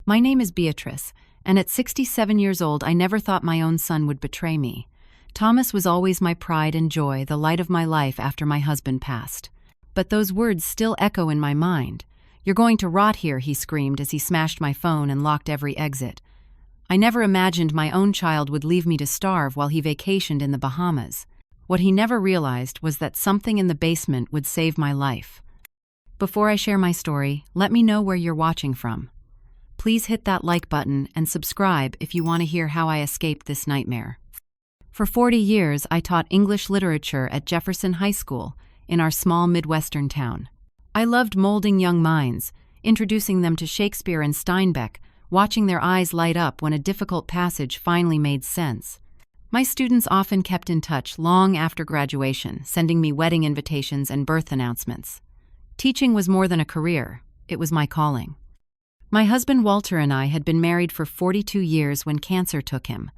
My name is Beatrice, and at 67 years old, I never thought my own son would betray me. Thomas was always my pride and joy, the light of my life after my husband passed. But those words still echo in my mind. "You're going to rot here," he screamed as he smashed my phone and locked every exit. I never imagined my own child would leave me to starve while he vacationed in the Bahamas. What he never realized was that something in the basement would save my life. Before I share my story, let me know where you're watching from. Please hit that like button and subscribe if you want to hear how I escaped this nightmare. For 40 years, I taught English literature at Jefferson High School in our small Midwestern town. I loved molding young minds, introducing them to Shakespeare and Steinbeck, watching their eyes light up when a difficult passage finally made sense. My students often kept in touch long after graduation, sending me wedding invitations and birth announcements. Teaching was more than a career, it was my calling. My husband Walter and I had been married for 42 years when cancer took him.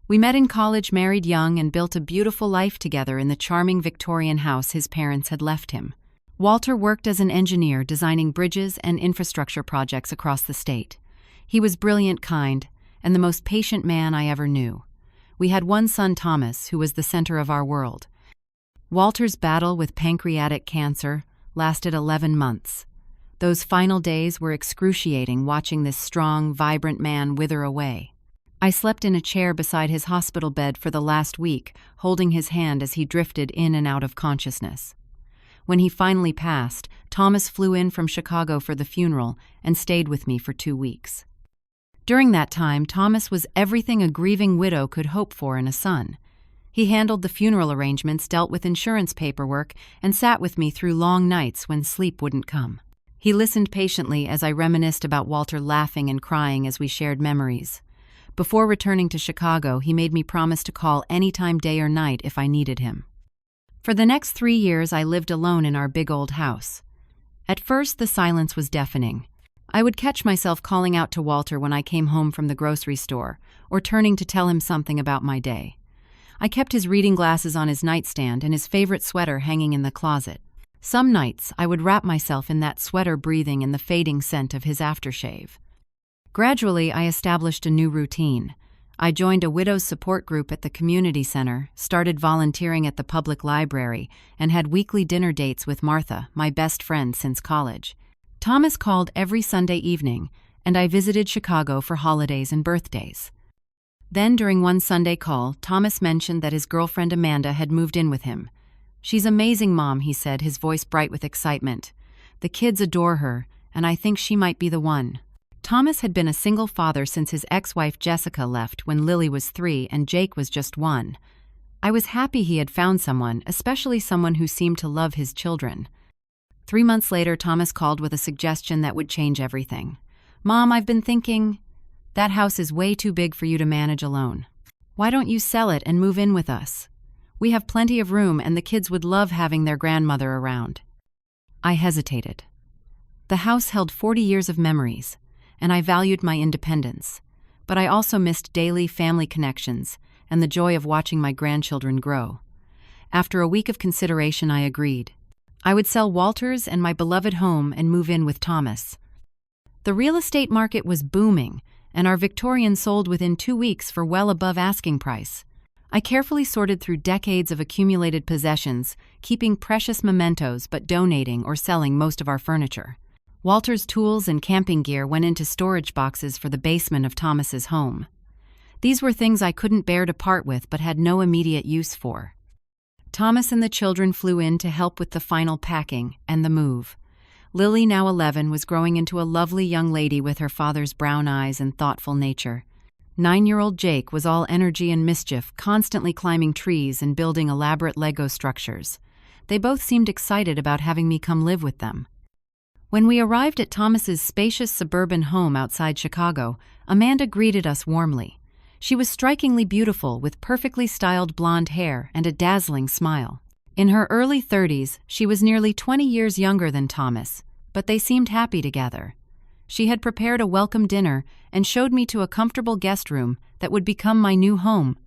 We met in college, married young, and built a beautiful life together in the charming Victorian house his parents had left him. Walter worked as an engineer designing bridges and infrastructure projects across the state. He was brilliant, kind, and the most patient man I ever knew. We had one son, Thomas, who was the center of our world. Walter's battle with pancreatic cancer lasted 11 months. Those final days were excruciating, watching this strong, vibrant man wither away. I slept in a chair beside his hospital bed for the last week, holding his hand as he drifted in and out of consciousness. When he finally passed, Thomas flew in from Chicago for the funeral and stayed with me for 2 weeks. During that time, Thomas was everything a grieving widow could hope for in a son. He handled the funeral arrangements, dealt with insurance paperwork, and sat with me through long nights when sleep wouldn't come. He listened patiently as I reminisced about Walter, laughing and crying as we shared memories. Before returning to Chicago, he made me promise to call anytime, day or night, if I needed him. For the next 3 years, I lived alone in our big old house. At first, the silence was deafening. I would catch myself calling out to Walter when I came home from the grocery store, or turning to tell him something about my day. I kept his reading glasses on his nightstand and his favorite sweater hanging in the closet. Some nights, I would wrap myself in that sweater, breathing in the fading scent of his aftershave. Gradually, I established a new routine. I joined a widow's support group at the community center, started volunteering at the public library, and had weekly dinner dates with Martha, my best friend since college. Thomas called every Sunday evening, and I visited Chicago for holidays and birthdays. Then, during one Sunday call, Thomas mentioned that his girlfriend Amanda had moved in with him. "She's amazing, Mom," he said, his voice bright with excitement. "The kids adore her, and I think she might be the one." Thomas had been a single father since his ex-wife Jessica left when Lily was 3 and Jake was just 1. I was happy he had found someone, especially someone who seemed to love his children. 3 months later, Thomas called with a suggestion that would change everything. "Mom, I've been thinking, that house is way too big for you to manage alone. Why don't you sell it and move in with us? We have plenty of room and the kids would love having their grandmother around." I hesitated. The house held 40 years of memories, and I valued my independence. But I also missed daily family connections and the joy of watching my grandchildren grow. After a week of consideration, I agreed. I would sell Walter's and my beloved home and move in with Thomas. The real estate market was booming, and our Victorian sold within 2 weeks for well above asking price. I carefully sorted through decades of accumulated possessions, keeping precious mementos but donating or selling most of our furniture. Walter's tools and camping gear went into storage boxes for the basement of Thomas's home. These were things I couldn't bear to part with but had no immediate use for. Thomas and the children flew in to help with the final packing and the move. Lily, now 11, was growing into a lovely young lady with her father's brown eyes and thoughtful nature. 9-year-old Jake was all energy and mischief, constantly climbing trees and building elaborate Lego structures. They both seemed excited about having me come live with them. When we arrived at Thomas's spacious suburban home outside Chicago, Amanda greeted us warmly. She was strikingly beautiful, with perfectly styled blonde hair and a dazzling smile. In her early 30s, she was nearly 20 years younger than Thomas, but they seemed happy together. She had prepared a welcome dinner and showed me to a comfortable guest room that would become my new home.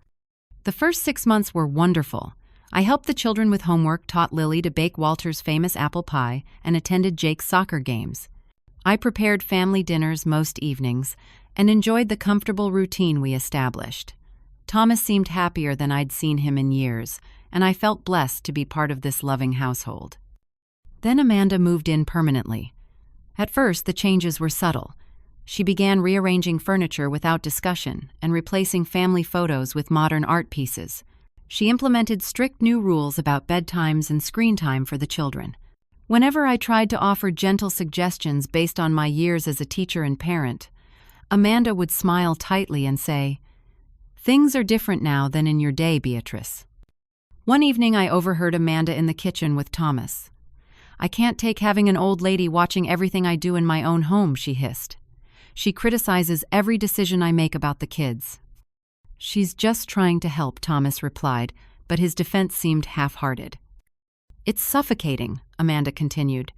The first 6 months were wonderful. I helped the children with homework, taught Lily to bake Walter's famous apple pie, and attended Jake's soccer games. I prepared family dinners most evenings and enjoyed the comfortable routine we established. Thomas seemed happier than I'd seen him in years, and I felt blessed to be part of this loving household. Then Amanda moved in permanently. At first, the changes were subtle. She began rearranging furniture without discussion and replacing family photos with modern art pieces. She implemented strict new rules about bedtimes and screen time for the children. Whenever I tried to offer gentle suggestions based on my years as a teacher and parent, Amanda would smile tightly and say, "Things are different now than in your day, Beatrice." One evening I overheard Amanda in the kitchen with Thomas. "I can't take having an old lady watching everything I do in my own home," she hissed. "She criticizes every decision I make about the kids." "She's just trying to help," Thomas replied, but his defense seemed half-hearted. "It's suffocating," Amanda continued.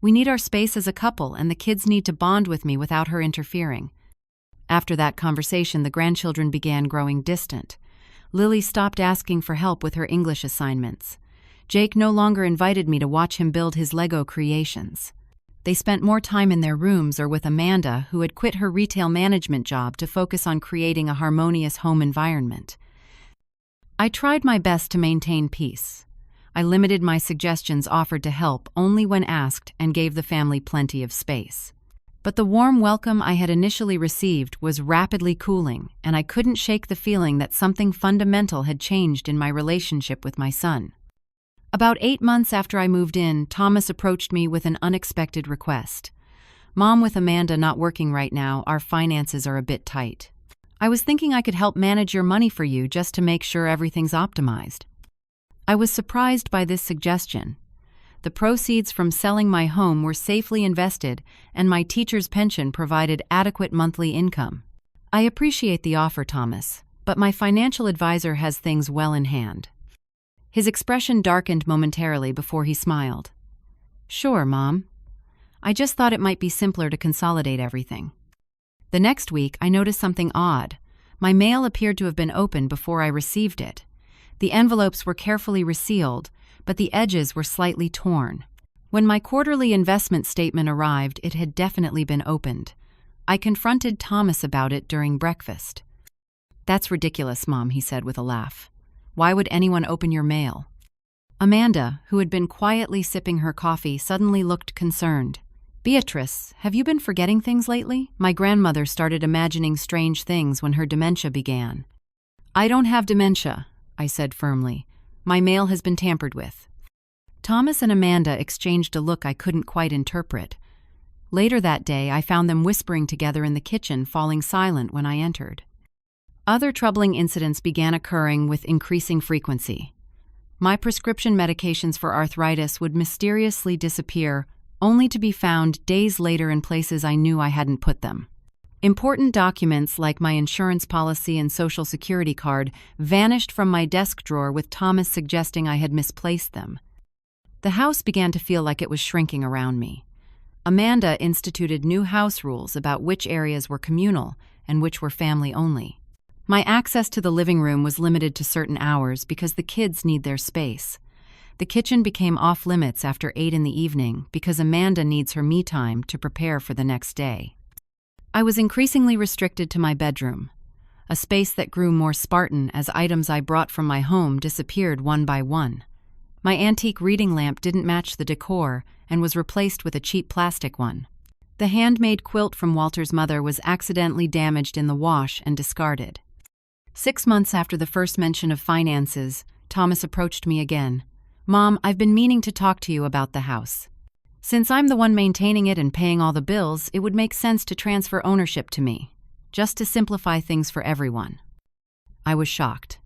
"We need our space as a couple, and the kids need to bond with me without her interfering." After that conversation, the grandchildren began growing distant. Lily stopped asking for help with her English assignments. Jake no longer invited me to watch him build his Lego creations. They spent more time in their rooms or with Amanda, who had quit her retail management job to focus on creating a harmonious home environment. I tried my best to maintain peace. I limited my suggestions offered to help only when asked and gave the family plenty of space. But the warm welcome I had initially received was rapidly cooling, and I couldn't shake the feeling that something fundamental had changed in my relationship with my son. About 8 months after I moved in, Thomas approached me with an unexpected request. "Mom, with Amanda not working right now, our finances are a bit tight. I was thinking I could help manage your money for you just to make sure everything's optimized." I was surprised by this suggestion. The proceeds from selling my home were safely invested, and my teacher's pension provided adequate monthly income. "I appreciate the offer, Thomas, but my financial advisor has things well in hand." His expression darkened momentarily before he smiled. "Sure, Mom. I just thought it might be simpler to consolidate everything." The next week, I noticed something odd. My mail appeared to have been opened before I received it. The envelopes were carefully resealed, but the edges were slightly torn. When my quarterly investment statement arrived, it had definitely been opened. I confronted Thomas about it during breakfast. "That's ridiculous, Mom," he said with a laugh. "Why would anyone open your mail?" Amanda, who had been quietly sipping her coffee, suddenly looked concerned. "Beatrice, have you been forgetting things lately?" My grandmother started imagining strange things when her dementia began. "I don't have dementia," I said firmly. "My mail has been tampered with." Thomas and Amanda exchanged a look I couldn't quite interpret. Later that day, I found them whispering together in the kitchen, falling silent when I entered. Other troubling incidents began occurring with increasing frequency. My prescription medications for arthritis would mysteriously disappear, only to be found days later in places I knew I hadn't put them. Important documents like my insurance policy and social security card vanished from my desk drawer with Thomas suggesting I had misplaced them. The house began to feel like it was shrinking around me. Amanda instituted new house rules about which areas were communal and which were family only. My access to the living room was limited to certain hours because the kids need their space. The kitchen became off-limits after 8 in the evening because Amanda needs her me time to prepare for the next day. I was increasingly restricted to my bedroom, a space that grew more Spartan as items I brought from my home disappeared one by one. My antique reading lamp didn't match the decor and was replaced with a cheap plastic one. The handmade quilt from Walter's mother was accidentally damaged in the wash and discarded. 6 months after the first mention of finances, Thomas approached me again. "Mom, I've been meaning to talk to you about the house. Since I'm the one maintaining it and paying all the bills, it would make sense to transfer ownership to me, just to simplify things for everyone." I was shocked.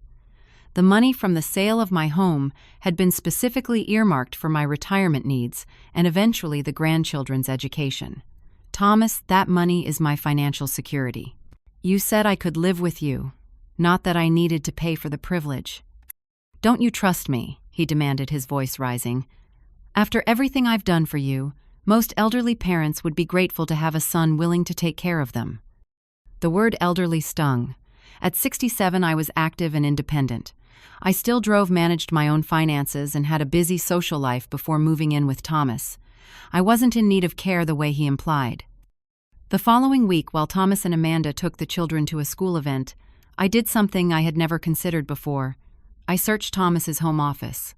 The money from the sale of my home had been specifically earmarked for my retirement needs and eventually the grandchildren's education. "Thomas, that money is my financial security. You said I could live with you, not that I needed to pay for the privilege." "Don't you trust me?" he demanded, his voice rising. "After everything I've done for you, most elderly parents would be grateful to have a son willing to take care of them." The word elderly stung. At 67, I was active and independent. I still managed my own finances, and had a busy social life before moving in with Thomas. I wasn't in need of care the way he implied. The following week, while Thomas and Amanda took the children to a school event, I did something I had never considered before. I searched Thomas's home office.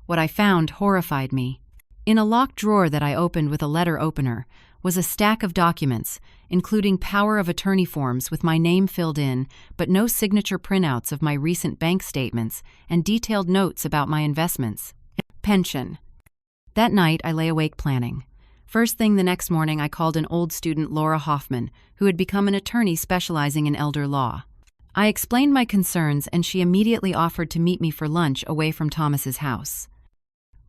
What I found horrified me. In a locked drawer that I opened with a letter opener was a stack of documents, including power of attorney forms with my name filled in, but no signature printouts of my recent bank statements and detailed notes about my investments. Pension. That night, I lay awake planning. First thing the next morning, I called an old student, Laura Hoffman, who had become an attorney specializing in elder law. I explained my concerns, and she immediately offered to meet me for lunch away from Thomas's house.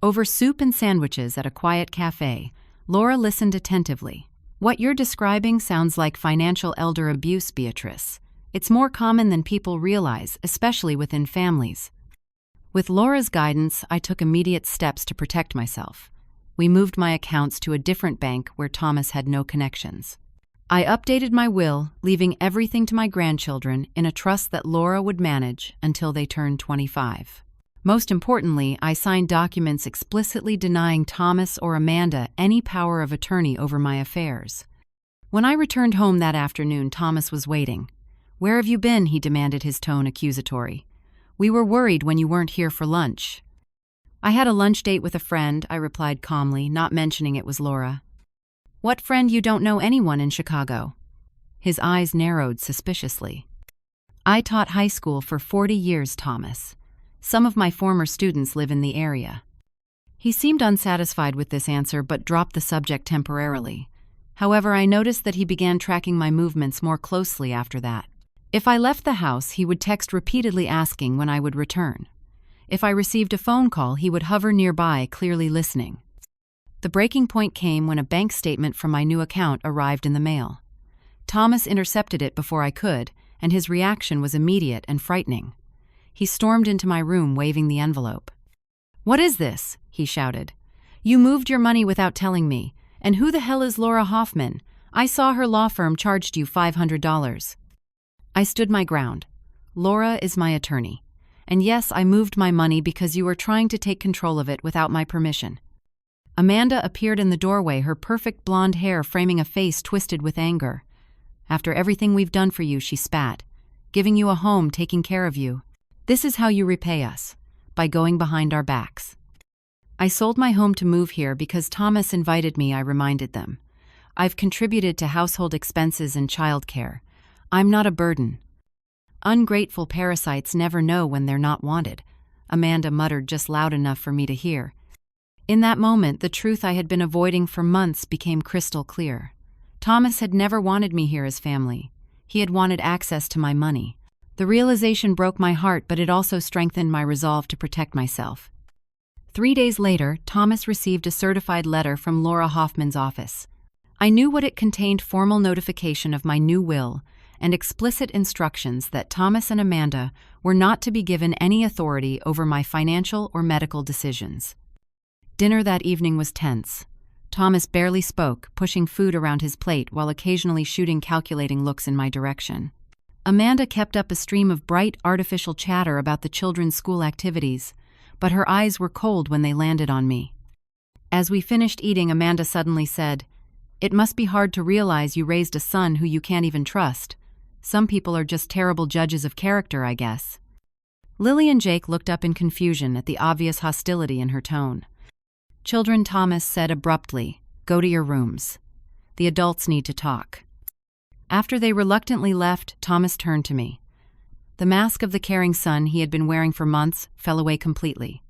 Over soup and sandwiches at a quiet cafe, Laura listened attentively. What you're describing sounds like financial elder abuse, Beatrice. It's more common than people realize, especially within families. With Laura's guidance, I took immediate steps to protect myself. We moved my accounts to a different bank where Thomas had no connections. I updated my will, leaving everything to my grandchildren in a trust that Laura would manage until they turned 25. Most importantly, I signed documents explicitly denying Thomas or Amanda any power of attorney over my affairs. When I returned home that afternoon, Thomas was waiting. "Where have you been?" he demanded, his tone accusatory. "We were worried when you weren't here for lunch." "I had a lunch date with a friend," I replied calmly, not mentioning it was Laura. "What friend? You don't know anyone in Chicago?" His eyes narrowed suspiciously. "I taught high school for 40 years, Thomas. Some of my former students live in the area." He seemed unsatisfied with this answer but dropped the subject temporarily. However, I noticed that he began tracking my movements more closely after that. If I left the house, he would text repeatedly asking when I would return. If I received a phone call, he would hover nearby, clearly listening. The breaking point came when a bank statement from my new account arrived in the mail. Thomas intercepted it before I could, and his reaction was immediate and frightening. He stormed into my room waving the envelope. "What is this?" he shouted. "You moved your money without telling me. And who the hell is Laura Hoffman? I saw her law firm charged you $500. I stood my ground. "Laura is my attorney. And yes, I moved my money because you were trying to take control of it without my permission." Amanda appeared in the doorway, her perfect blonde hair framing a face twisted with anger. "After everything we've done for you," she spat, "giving you a home, taking care of you. This is how you repay us, by going behind our backs." "I sold my home to move here because Thomas invited me," I reminded them. "I've contributed to household expenses and childcare. I'm not a burden." "Ungrateful parasites never know when they're not wanted," Amanda muttered just loud enough for me to hear. In that moment, the truth I had been avoiding for months became crystal clear. Thomas had never wanted me here as family. He had wanted access to my money. The realization broke my heart, but it also strengthened my resolve to protect myself. 3 days later, Thomas received a certified letter from Laura Hoffman's office. I knew what it contained: formal notification of my new will and explicit instructions that Thomas and Amanda were not to be given any authority over my financial or medical decisions. Dinner that evening was tense. Thomas barely spoke, pushing food around his plate while occasionally shooting calculating looks in my direction. Amanda kept up a stream of bright, artificial chatter about the children's school activities, but her eyes were cold when they landed on me. As we finished eating, Amanda suddenly said, "It must be hard to realize you raised a son who you can't even trust. Some people are just terrible judges of character, I guess." Lily and Jake looked up in confusion at the obvious hostility in her tone. "Children," Thomas said abruptly, "go to your rooms. The adults need to talk." After they reluctantly left, Thomas turned to me. The mask of the caring son he had been wearing for months fell away completely.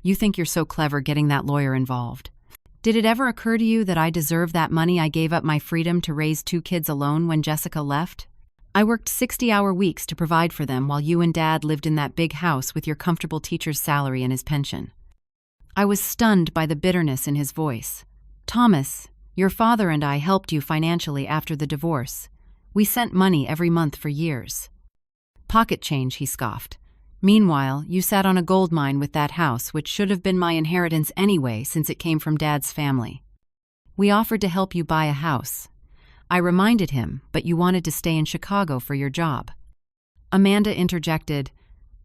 "You think you're so clever getting that lawyer involved. Did it ever occur to you that I deserve that money? I gave up my freedom to raise 2 kids alone when Jessica left. I worked 60-hour weeks to provide for them while you and Dad lived in that big house with your comfortable teacher's salary and his pension." I was stunned by the bitterness in his voice. "Thomas, your father and I helped you financially after the divorce. We sent money every month for years." "Pocket change," he scoffed. "Meanwhile, you sat on a gold mine with that house, which should have been my inheritance anyway since it came from Dad's family. We offered to help you buy a house. I reminded him, but you wanted to stay in Chicago for your job." Amanda interjected,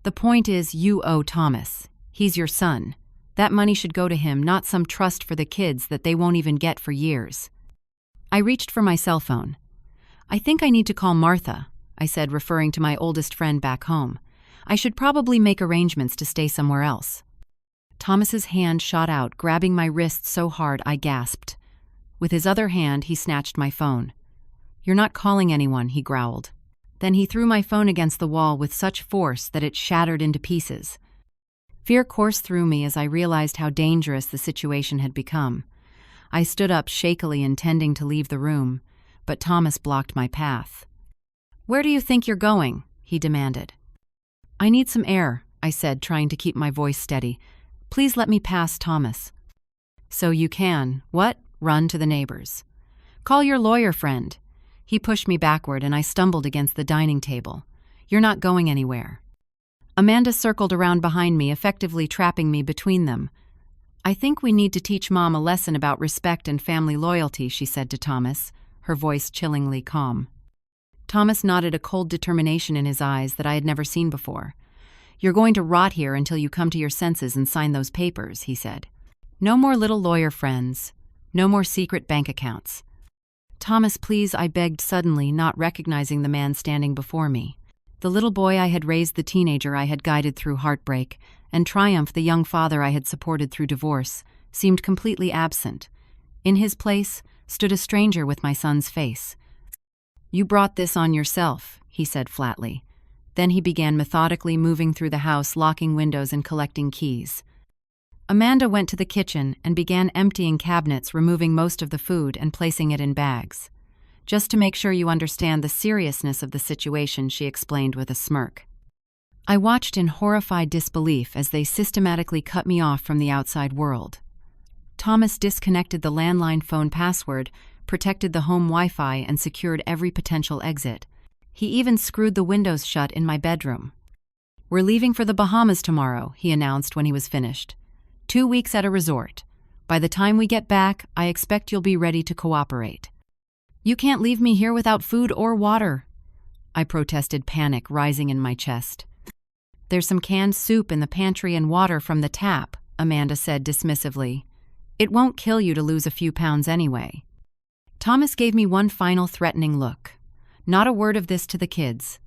"The point is, you owe Thomas. He's your son. That money should go to him, not some trust for the kids that they won't even get for years. I reached for my cell phone. "I think I need to call Martha," I said, referring to my oldest friend back home. "I should probably make arrangements to stay somewhere else." Thomas's hand shot out, grabbing my wrist so hard I gasped. With his other hand, he snatched my phone. "You're not calling anyone," he growled. Then he threw my phone against the wall with such force that it shattered into pieces. Fear coursed through me as I realized how dangerous the situation had become. I stood up shakily, intending to leave the room, but Thomas blocked my path. "Where do you think you're going?" he demanded. "I need some air," I said, trying to keep my voice steady. "Please let me pass, Thomas." "So you can, what? Run to the neighbors. Call your lawyer friend." He pushed me backward and I stumbled against the dining table. "You're not going anywhere." Amanda circled around behind me, effectively trapping me between them. "I think we need to teach Mom a lesson about respect and family loyalty," she said to Thomas, her voice chillingly calm. Thomas nodded, a cold determination in his eyes that I had never seen before. "You're going to rot here until you come to your senses and sign those papers," he said. "No more little lawyer friends. No more secret bank accounts." "Thomas, please," I begged suddenly, not recognizing the man standing before me. The little boy I had raised, the teenager I had guided through heartbreak, and triumph, the young father I had supported through divorce, seemed completely absent. In his place stood a stranger with my son's face. "You brought this on yourself," he said flatly. Then he began methodically moving through the house, locking windows and collecting keys. Amanda went to the kitchen and began emptying cabinets, removing most of the food and placing it in bags. "Just to make sure you understand the seriousness of the situation," she explained with a smirk. I watched in horrified disbelief as they systematically cut me off from the outside world. Thomas disconnected the landline phone password, protected the home Wi-Fi, and secured every potential exit. He even screwed the windows shut in my bedroom. "We're leaving for the Bahamas tomorrow," he announced when he was finished. 2 weeks at a resort. By the time we get back, I expect you'll be ready to cooperate." "You can't leave me here without food or water," I protested, panic rising in my chest. "There's some canned soup in the pantry and water from the tap," Amanda said dismissively. "It won't kill you to lose a few pounds anyway." Thomas gave me one final threatening look. "Not a word of this to the kids.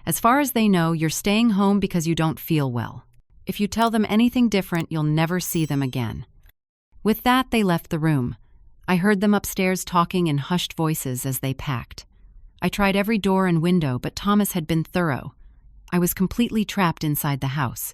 As far as they know, you're staying home because you don't feel well. If you tell them anything different, you'll never see them again." With that, they left the room. I heard them upstairs talking in hushed voices as they packed. I tried every door and window, but Thomas had been thorough. I was completely trapped inside the house.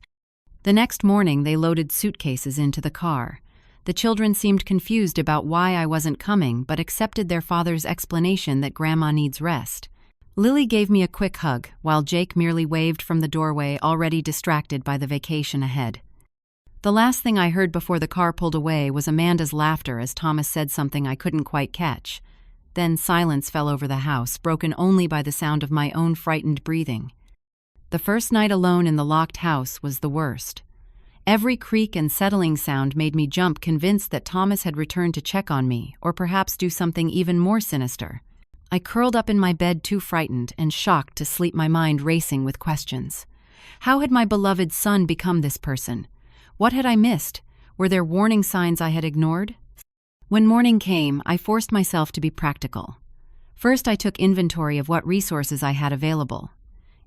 The next morning, they loaded suitcases into the car. The children seemed confused about why I wasn't coming, but accepted their father's explanation that Grandma needs rest. Lily gave me a quick hug, while Jake merely waved from the doorway, already distracted by the vacation ahead. The last thing I heard before the car pulled away was Amanda's laughter as Thomas said something I couldn't quite catch. Then silence fell over the house, broken only by the sound of my own frightened breathing. The first night alone in the locked house was the worst. Every creak and settling sound made me jump, convinced that Thomas had returned to check on me, or perhaps do something even more sinister. I curled up in my bed, too frightened and shocked to sleep, my mind racing with questions. How had my beloved son become this person? What had I missed? Were there warning signs I had ignored? When morning came, I forced myself to be practical. First, I took inventory of what resources I had available.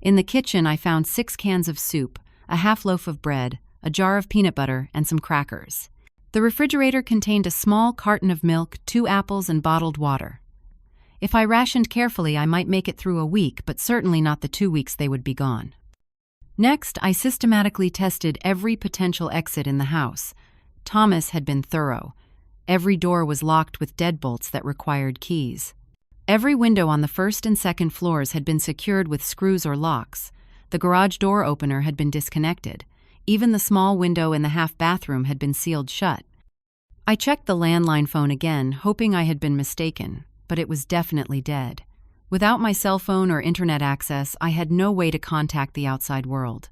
In the kitchen, I found 6 cans of soup, a half loaf of bread, a jar of peanut butter, and some crackers. The refrigerator contained a small carton of milk, 2 apples, and bottled water. If I rationed carefully, I might make it through a week, but certainly not the 2 weeks they would be gone. Next, I systematically tested every potential exit in the house. Thomas had been thorough. Every door was locked with deadbolts that required keys. Every window on the first and second floors had been secured with screws or locks. The garage door opener had been disconnected. Even the small window in the half bathroom had been sealed shut. I checked the landline phone again, hoping I had been mistaken, but it was definitely dead. Without my cell phone or internet access, I had no way to contact the outside world.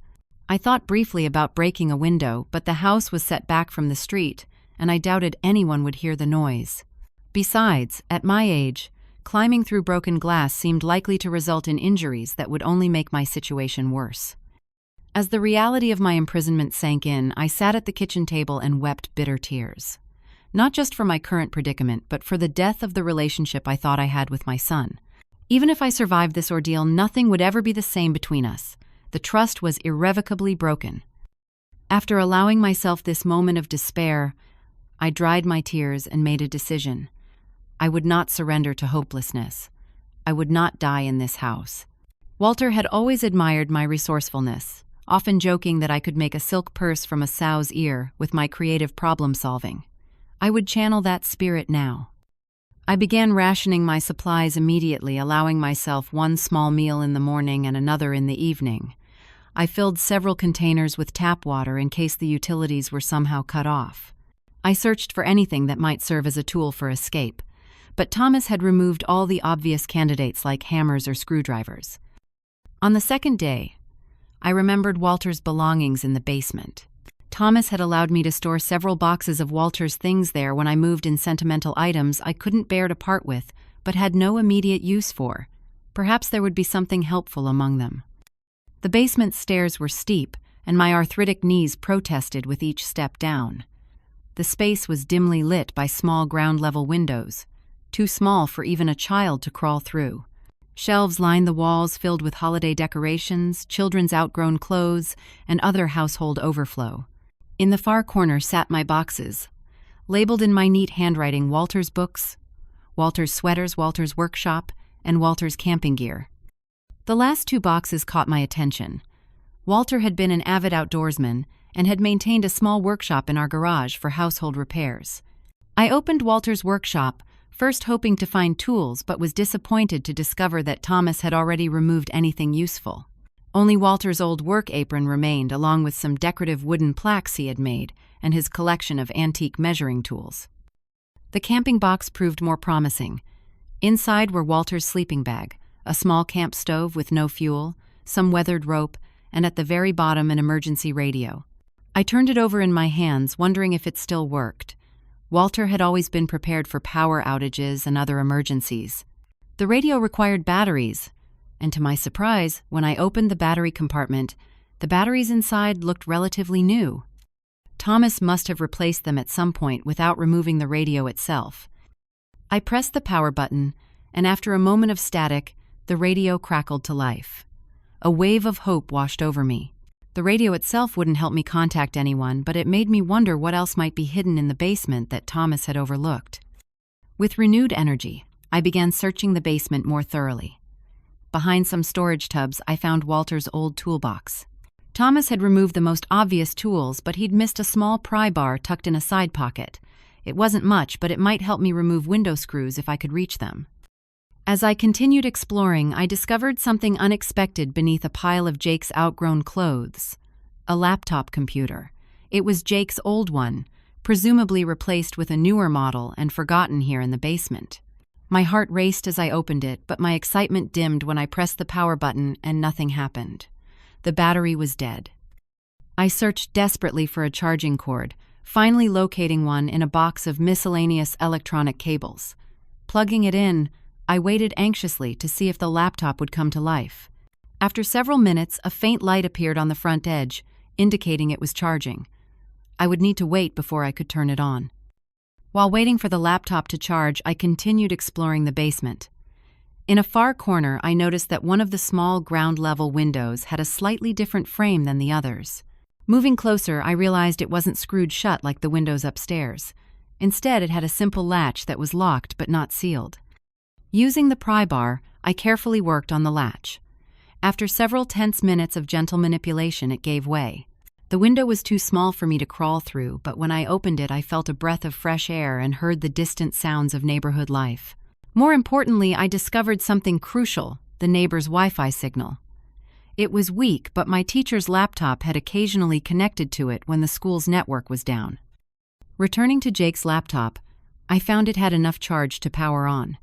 I thought briefly about breaking a window, but the house was set back from the street, and I doubted anyone would hear the noise. Besides, at my age, climbing through broken glass seemed likely to result in injuries that would only make my situation worse. As the reality of my imprisonment sank in, I sat at the kitchen table and wept bitter tears. Not just for my current predicament, but for the death of the relationship I thought I had with my son. Even if I survived this ordeal, nothing would ever be the same between us. The trust was irrevocably broken. After allowing myself this moment of despair, I dried my tears and made a decision. I would not surrender to hopelessness. I would not die in this house. Walter had always admired my resourcefulness, often joking that I could make a silk purse from a sow's ear with my creative problem-solving. I would channel that spirit now. I began rationing my supplies immediately, allowing myself one small meal in the morning and another in the evening. I filled several containers with tap water in case the utilities were somehow cut off. I searched for anything that might serve as a tool for escape, but Thomas had removed all the obvious candidates like hammers or screwdrivers. On the second day, I remembered Walter's belongings in the basement. Thomas had allowed me to store several boxes of Walter's things there when I moved in sentimental items I couldn't bear to part with, but had no immediate use for. Perhaps there would be something helpful among them. The basement stairs were steep, and my arthritic knees protested with each step down. The space was dimly lit by small ground-level windows, too small for even a child to crawl through. Shelves lined the walls filled with holiday decorations, children's outgrown clothes, and other household overflow. In the far corner sat my boxes, labeled in my neat handwriting Walter's books, Walter's sweaters, Walter's workshop, and Walter's camping gear. The last two boxes caught my attention. Walter had been an avid outdoorsman and had maintained a small workshop in our garage for household repairs. I opened Walter's workshop, first hoping to find tools, but was disappointed to discover that Thomas had already removed anything useful. Only Walter's old work apron remained, along with some decorative wooden plaques he had made and his collection of antique measuring tools. The camping box proved more promising. Inside were Walter's sleeping bag, a small camp stove with no fuel, some weathered rope, and at the very bottom an emergency radio. I turned it over in my hands, wondering if it still worked. Walter had always been prepared for power outages and other emergencies. The radio required batteries, and to my surprise, when I opened the battery compartment, the batteries inside looked relatively new. Thomas must have replaced them at some point without removing the radio itself. I pressed the power button, and after a moment of static, the radio crackled to life. A wave of hope washed over me. The radio itself wouldn't help me contact anyone, but it made me wonder what else might be hidden in the basement that Thomas had overlooked. With renewed energy, I began searching the basement more thoroughly. Behind some storage tubs, I found Walter's old toolbox. Thomas had removed the most obvious tools, but he'd missed a small pry bar tucked in a side pocket. It wasn't much, but it might help me remove window screws if I could reach them. As I continued exploring, I discovered something unexpected beneath a pile of Jake's outgrown clothes. A laptop computer. It was Jake's old one, presumably replaced with a newer model and forgotten here in the basement. My heart raced as I opened it, but my excitement dimmed when I pressed the power button and nothing happened. The battery was dead. I searched desperately for a charging cord, finally locating one in a box of miscellaneous electronic cables. Plugging it in, I waited anxiously to see if the laptop would come to life. After several minutes, a faint light appeared on the front edge, indicating it was charging. I would need to wait before I could turn it on. While waiting for the laptop to charge, I continued exploring the basement. In a far corner, I noticed that one of the small ground-level windows had a slightly different frame than the others. Moving closer, I realized it wasn't screwed shut like the windows upstairs. Instead, it had a simple latch that was locked but not sealed. Using the pry bar, I carefully worked on the latch. After several tense minutes of gentle manipulation, it gave way. The window was too small for me to crawl through, but when I opened it, I felt a breath of fresh air and heard the distant sounds of neighborhood life. More importantly, I discovered something crucial: the neighbor's Wi-Fi signal. It was weak, but my teacher's laptop had occasionally connected to it when the school's network was down. Returning to Jake's laptop, I found it had enough charge to power on.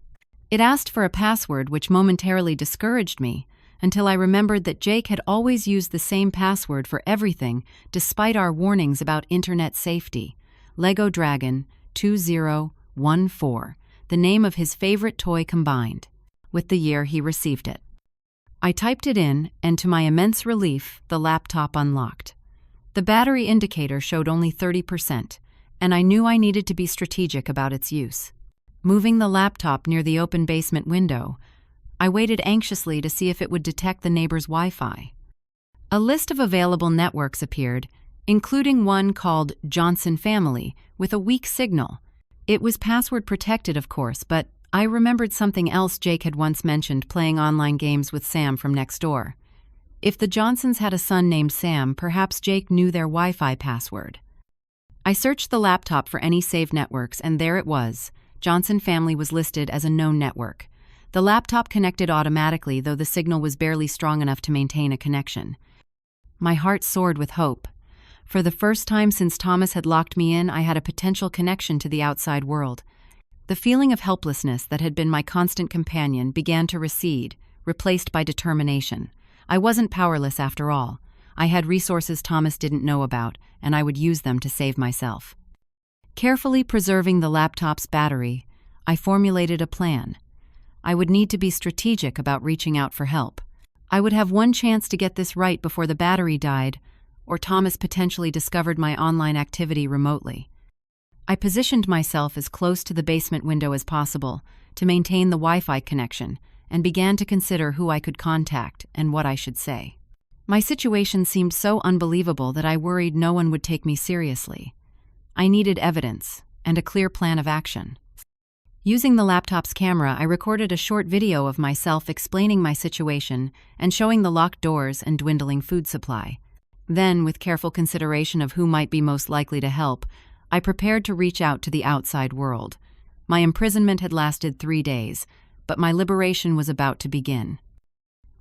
It asked for a password, which momentarily discouraged me, until I remembered that Jake had always used the same password for everything, despite our warnings about internet safety. Lego Dragon 2014, the name of his favorite toy combined, with the year he received it. I typed it in, and to my immense relief, the laptop unlocked. The battery indicator showed only 30%, and I knew I needed to be strategic about its use. Moving the laptop near the open basement window, I waited anxiously to see if it would detect the neighbor's Wi-Fi. A list of available networks appeared, including one called Johnson Family, with a weak signal. It was password protected, of course, but I remembered something else Jake had once mentioned, playing online games with Sam from next door. If the Johnsons had a son named Sam, perhaps Jake knew their Wi-Fi password. I searched the laptop for any saved networks, and there it was. Johnson Family was listed as a known network. The laptop connected automatically, though the signal was barely strong enough to maintain a connection. My heart soared with hope. For the first time since Thomas had locked me in, I had a potential connection to the outside world. The feeling of helplessness that had been my constant companion began to recede, replaced by determination. I wasn't powerless after all. I had resources Thomas didn't know about, and I would use them to save myself. Carefully preserving the laptop's battery, I formulated a plan. I would need to be strategic about reaching out for help. I would have one chance to get this right before the battery died, or Thomas potentially discovered my online activity remotely. I positioned myself as close to the basement window as possible to maintain the Wi-Fi connection, and began to consider who I could contact and what I should say. My situation seemed so unbelievable that I worried no one would take me seriously. I needed evidence and a clear plan of action. Using the laptop's camera, I recorded a short video of myself explaining my situation and showing the locked doors and dwindling food supply. Then, with careful consideration of who might be most likely to help, I prepared to reach out to the outside world. My imprisonment had lasted 3 days, but my liberation was about to begin.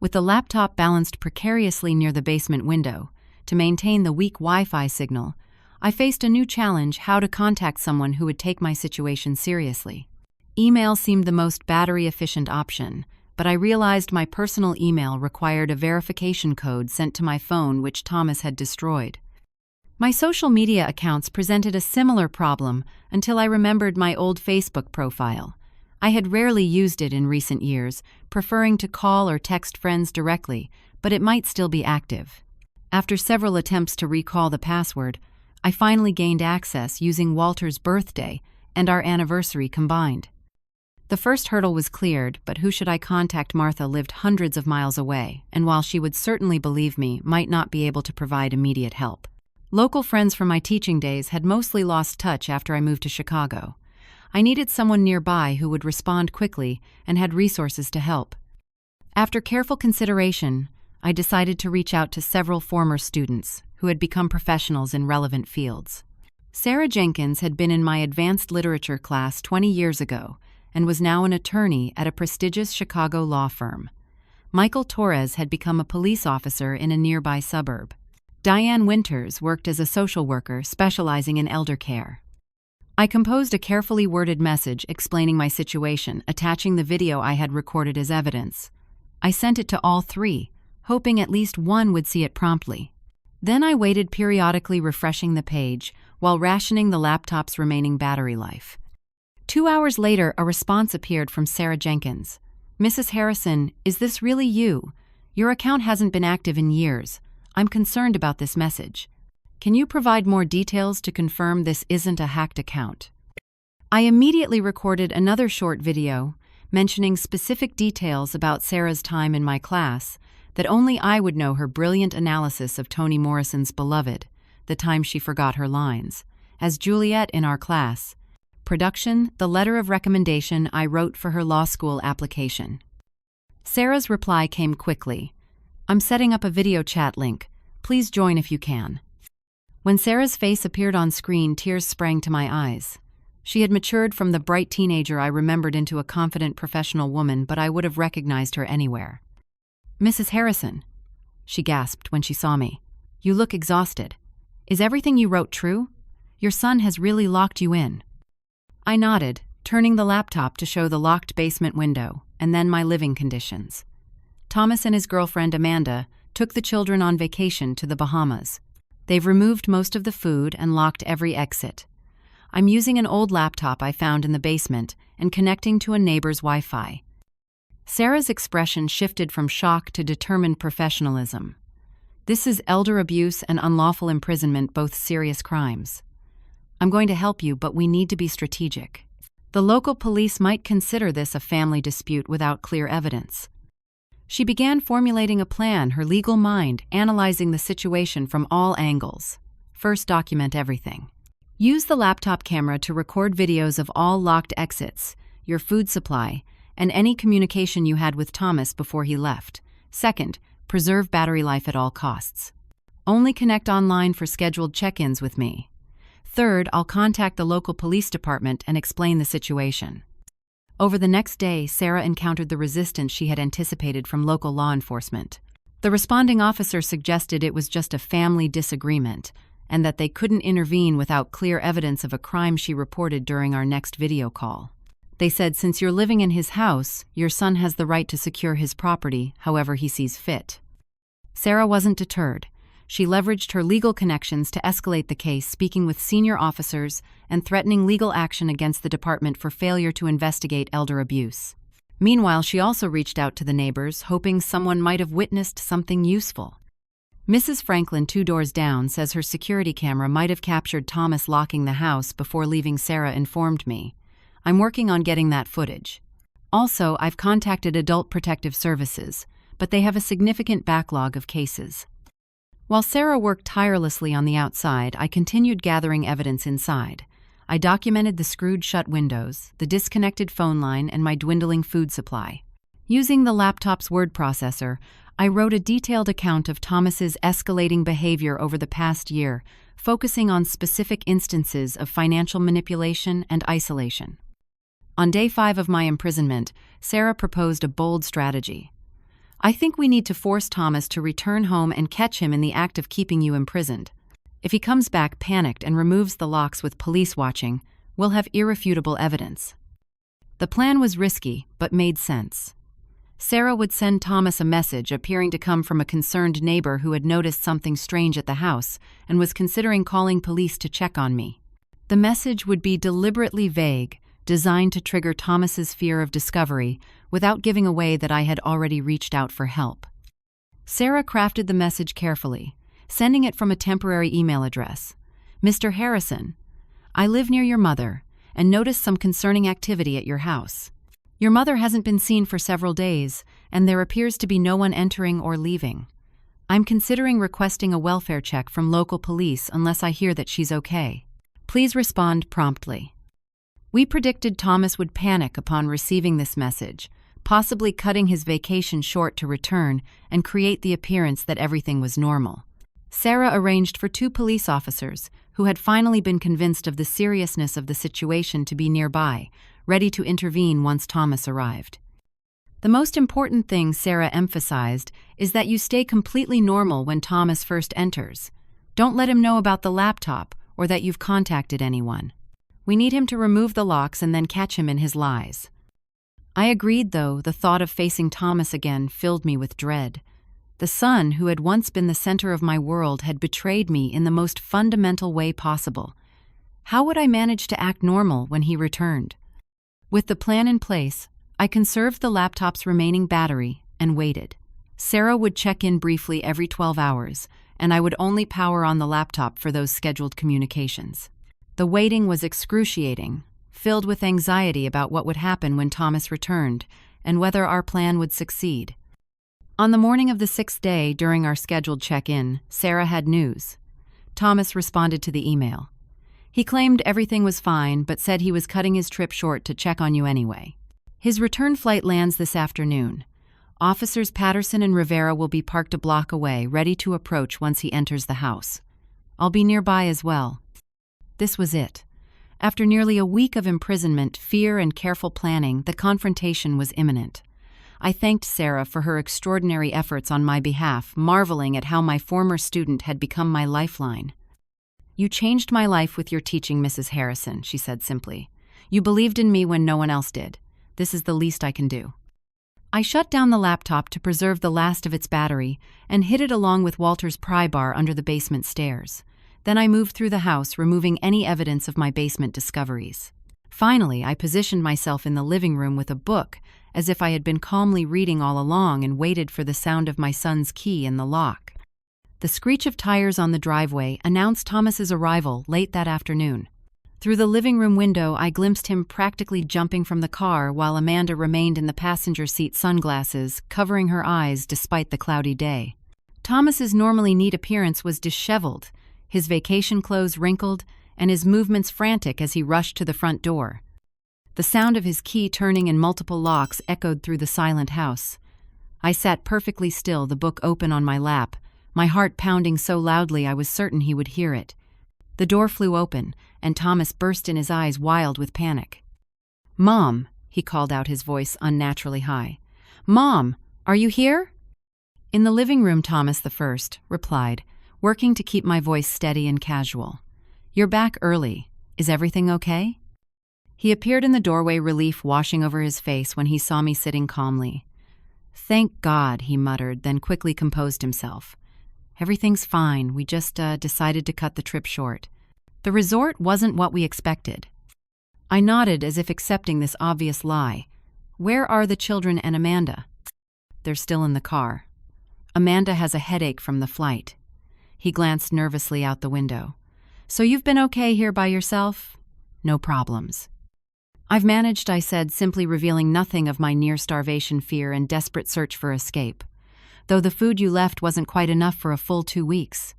With the laptop balanced precariously near the basement window, to maintain the weak Wi-Fi signal, I faced a new challenge: how to contact someone who would take my situation seriously. Email seemed the most battery-efficient option, but I realized my personal email required a verification code sent to my phone which Thomas had destroyed. My social media accounts presented a similar problem until I remembered my old Facebook profile. I had rarely used it in recent years, preferring to call or text friends directly, but it might still be active. After several attempts to recall the password, I finally gained access using Walter's birthday and our anniversary combined. The first hurdle was cleared, but who should I contact? Martha lived hundreds of miles away, and while she would certainly believe me, might not be able to provide immediate help. Local friends from my teaching days had mostly lost touch after I moved to Chicago. I needed someone nearby who would respond quickly and had resources to help. After careful consideration, I decided to reach out to several former students who had become professionals in relevant fields. Sarah Jenkins had been in my advanced literature class 20 years ago and was now an attorney at a prestigious Chicago law firm. Michael Torres had become a police officer in a nearby suburb. Diane Winters worked as a social worker specializing in elder care. I composed a carefully worded message explaining my situation, attaching the video I had recorded as evidence. I sent it to all three, hoping at least one would see it promptly. Then I waited, periodically refreshing the page while rationing the laptop's remaining battery life. 2 hours later, a response appeared from Sarah Jenkins. "Mrs. Harrison, is this really you? Your account hasn't been active in years. I'm concerned about this message. Can you provide more details to confirm this isn't a hacked account?" I immediately recorded another short video mentioning specific details about Sarah's time in my class, that only I would know: her brilliant analysis of Toni Morrison's Beloved, the time she forgot her lines, as Juliet in our class. Production, the letter of recommendation I wrote for her law school application. Sarah's reply came quickly. "I'm setting up a video chat link. Please join if you can." When Sarah's face appeared on screen, tears sprang to my eyes. She had matured from the bright teenager I remembered into a confident professional woman, but I would have recognized her anywhere. "Mrs. Harrison," she gasped when she saw me. "You look exhausted. Is everything you wrote true? Your son has really locked you in." I nodded, turning the laptop to show the locked basement window, and then my living conditions. Thomas and his girlfriend Amanda took the children on vacation to the Bahamas. They've removed most of the food and locked every exit. I'm using an old laptop I found in the basement and connecting to a neighbor's Wi-Fi. Sarah's expression shifted from shock to determined professionalism. "This is elder abuse and unlawful imprisonment, both serious crimes. I'm going to help you, but we need to be strategic. The local police might consider this a family dispute without clear evidence." She began formulating a plan, her legal mind analyzing the situation from all angles. First, document everything. Use the laptop camera to record videos of all locked exits, your food supply, and any communication you had with Thomas before he left. Second, preserve battery life at all costs. Only connect online for scheduled check-ins with me. Third, I'll contact the local police department and explain the situation. Over the next day, Sarah encountered the resistance she had anticipated from local law enforcement. The responding officer suggested it was just a family disagreement and that they couldn't intervene without clear evidence of a crime she reported during our next video call. They said, "Since you're living in his house, your son has the right to secure his property however he sees fit." Sarah wasn't deterred. She leveraged her legal connections to escalate the case, speaking with senior officers and threatening legal action against the department for failure to investigate elder abuse. Meanwhile, she also reached out to the neighbors, hoping someone might have witnessed something useful. Mrs. Franklin, 2 doors down, says her security camera might have captured Thomas locking the house before leaving. Sarah informed me. "I'm working on getting that footage. Also, I've contacted Adult Protective Services, but they have a significant backlog of cases." While Sarah worked tirelessly on the outside, I continued gathering evidence inside. I documented the screwed-shut windows, the disconnected phone line, and my dwindling food supply. Using the laptop's word processor, I wrote a detailed account of Thomas's escalating behavior over the past year, focusing on specific instances of financial manipulation and isolation. On day 5 of my imprisonment, Sarah proposed a bold strategy. "I think we need to force Thomas to return home and catch him in the act of keeping you imprisoned. If he comes back panicked and removes the locks with police watching, we'll have irrefutable evidence." The plan was risky, but made sense. Sarah would send Thomas a message appearing to come from a concerned neighbor who had noticed something strange at the house and was considering calling police to check on me. The message would be deliberately vague, designed to trigger Thomas's fear of discovery without giving away that I had already reached out for help. Sarah crafted the message carefully, sending it from a temporary email address. "Mr. Harrison, I live near your mother and noticed some concerning activity at your house. Your mother hasn't been seen for several days, and there appears to be no one entering or leaving. I'm considering requesting a welfare check from local police unless I hear that she's okay. Please respond promptly." We predicted Thomas would panic upon receiving this message, possibly cutting his vacation short to return and create the appearance that everything was normal. Sarah arranged for 2 police officers, who had finally been convinced of the seriousness of the situation, to be nearby, ready to intervene once Thomas arrived. The most important thing Sarah emphasized is that you stay completely normal when Thomas first enters. Don't let him know about the laptop or that you've contacted anyone. We need him to remove the locks and then catch him in his lies. I agreed, though the thought of facing Thomas again filled me with dread. The son who had once been the center of my world had betrayed me in the most fundamental way possible. How would I manage to act normal when he returned? With the plan in place, I conserved the laptop's remaining battery and waited. Sarah would check in briefly every 12 hours, and I would only power on the laptop for those scheduled communications. The waiting was excruciating, filled with anxiety about what would happen when Thomas returned and whether our plan would succeed. On the morning of the 6th day, during our scheduled check-in, Sarah had news. Thomas responded to the email. He claimed everything was fine, but said he was cutting his trip short to check on you anyway. His return flight lands this afternoon. Officers Patterson and Rivera will be parked a block away, ready to approach once he enters the house. I'll be nearby as well. This was it. After nearly a week of imprisonment, fear, and careful planning, the confrontation was imminent. I thanked Sarah for her extraordinary efforts on my behalf, marveling at how my former student had become my lifeline. "You changed my life with your teaching, Mrs. Harrison," she said simply. "You believed in me when no one else did. This is the least I can do." I shut down the laptop to preserve the last of its battery and hid it along with Walter's pry bar under the basement stairs. Then I moved through the house, removing any evidence of my basement discoveries. Finally, I positioned myself in the living room with a book as if I had been calmly reading all along and waited for the sound of my son's key in the lock. The screech of tires on the driveway announced Thomas's arrival late that afternoon. Through the living room window, I glimpsed him practically jumping from the car while Amanda remained in the passenger seat, sunglasses covering her eyes despite the cloudy day. Thomas's normally neat appearance was disheveled, his vacation clothes wrinkled, and his movements frantic as he rushed to the front door. The sound of his key turning in multiple locks echoed through the silent house. I sat perfectly still, the book open on my lap, my heart pounding so loudly I was certain he would hear it. The door flew open, and Thomas burst in, his eyes wild with panic. "Mom," he called out, his voice unnaturally high. "Mom, are you here?" "In the living room," Thomas the first replied, working to keep my voice steady and casual. "You're back early. Is everything okay?" He appeared in the doorway, relief washing over his face when he saw me sitting calmly. "Thank God," he muttered, then quickly composed himself. "Everything's fine. We just decided to cut the trip short. The resort wasn't what we expected." I nodded as if accepting this obvious lie. "Where are the children and Amanda?" "They're still in the car. Amanda has a headache from the flight." He glanced nervously out the window. "So you've been okay here by yourself?" "No problems." "I've managed," I said, simply revealing nothing of my near-starvation fear and desperate search for escape. "Though the food you left wasn't quite enough for a full 2 weeks."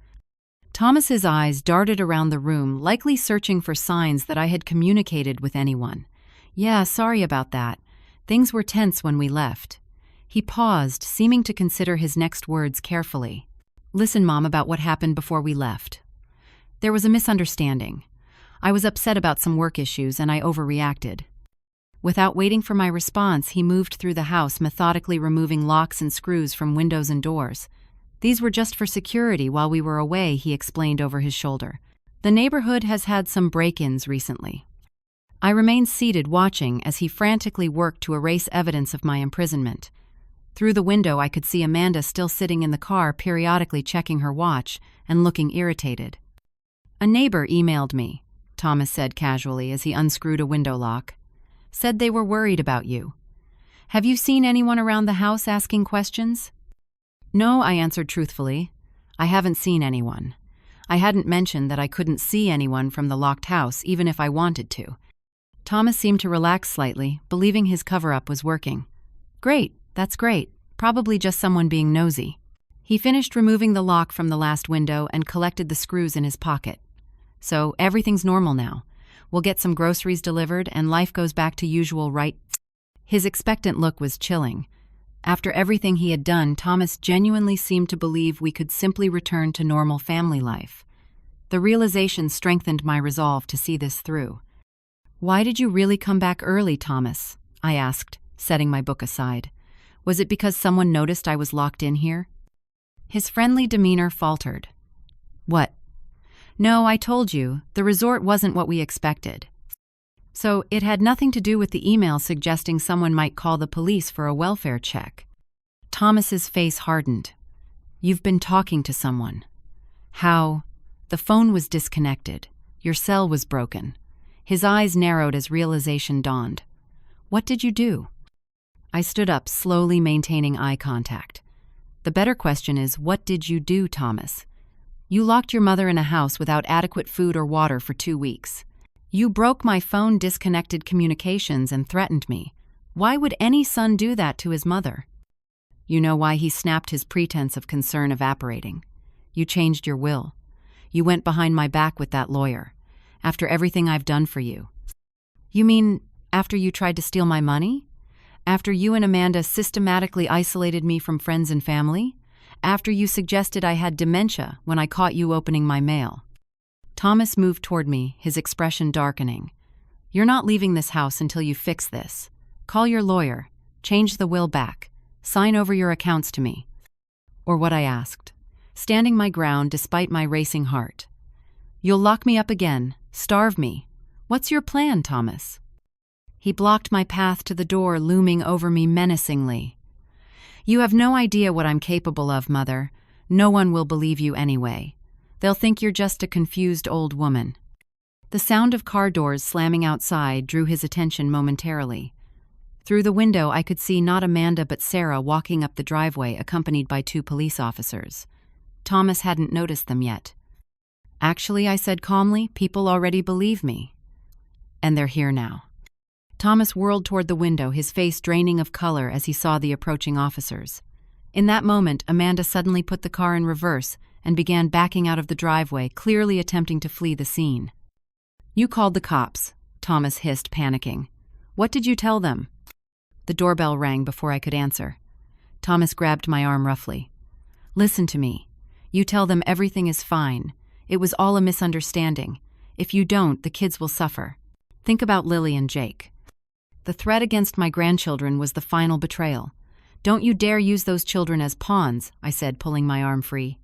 Thomas's eyes darted around the room, likely searching for signs that I had communicated with anyone. "Yeah, sorry about that. Things were tense when we left." He paused, seeming to consider his next words carefully. "Listen, Mom, about what happened before we left. There was a misunderstanding. I was upset about some work issues and I overreacted." Without waiting for my response, he moved through the house, methodically removing locks and screws from windows and doors. "These were just for security while we were away," he explained over his shoulder. "The neighborhood has had some break-ins recently." I remained seated, watching as he frantically worked to erase evidence of my imprisonment. Through the window, I could see Amanda still sitting in the car, periodically checking her watch and looking irritated. "A neighbor emailed me," Thomas said casually as he unscrewed a window lock. "Said they were worried about you. Have you seen anyone around the house asking questions?" "No," I answered truthfully. "I haven't seen anyone." I hadn't mentioned that I couldn't see anyone from the locked house, even if I wanted to. Thomas seemed to relax slightly, believing his cover-up was working. "Great, that's great. Probably just someone being nosy." He finished removing the lock from the last window and collected the screws in his pocket. "So everything's normal now. We'll get some groceries delivered and life goes back to usual, right?" His expectant look was chilling. After everything he had done, Thomas genuinely seemed to believe we could simply return to normal family life. The realization strengthened my resolve to see this through. "Why did you really come back early, Thomas?" I asked, setting my book aside. "Was it because someone noticed I was locked in here?" His friendly demeanor faltered. "What?" "No, I told you, the resort wasn't what we expected." "So it had nothing to do with the email suggesting someone might call the police for a welfare check?" Thomas's face hardened. "You've been talking to someone." "How?" "The phone was disconnected. Your cell was broken." His eyes narrowed as realization dawned. "What did you do?" I stood up, slowly maintaining eye contact. "The better question is, what did you do, Thomas? You locked your mother in a house without adequate food or water for 2 weeks. You broke my phone, disconnected communications, and threatened me. Why would any son do that to his mother?" "You know why he snapped?" His pretense of concern evaporating. "You changed your will. You went behind my back with that lawyer. After everything I've done for you." "You mean after you tried to steal my money? After you and Amanda systematically isolated me from friends and family? After you suggested I had dementia when I caught you opening my mail?" Thomas moved toward me, his expression darkening. "You're not leaving this house until you fix this. Call your lawyer, change the will back, sign over your accounts to me." Or what I asked, standing my ground despite my racing heart. "You'll lock me up again, starve me. What's your plan, Thomas?" He blocked my path to the door, looming over me menacingly. "You have no idea what I'm capable of, Mother. No one will believe you anyway. They'll think you're just a confused old woman." The sound of car doors slamming outside drew his attention momentarily. Through the window, I could see not Amanda but Sarah walking up the driveway accompanied by 2 police officers. Thomas hadn't noticed them yet. "Actually," I said calmly, "people already believe me. And they're here now." Thomas whirled toward the window, his face draining of color as he saw the approaching officers. In that moment, Amanda suddenly put the car in reverse and began backing out of the driveway, clearly attempting to flee the scene. "You called the cops," Thomas hissed, panicking. "What did you tell them?" The doorbell rang before I could answer. Thomas grabbed my arm roughly. "Listen to me. You tell them everything is fine. It was all a misunderstanding. If you don't, the kids will suffer. Think about Lily and Jake. The threat against my grandchildren was the final betrayal. Don't you dare use those children as pawns," I said, pulling my arm free.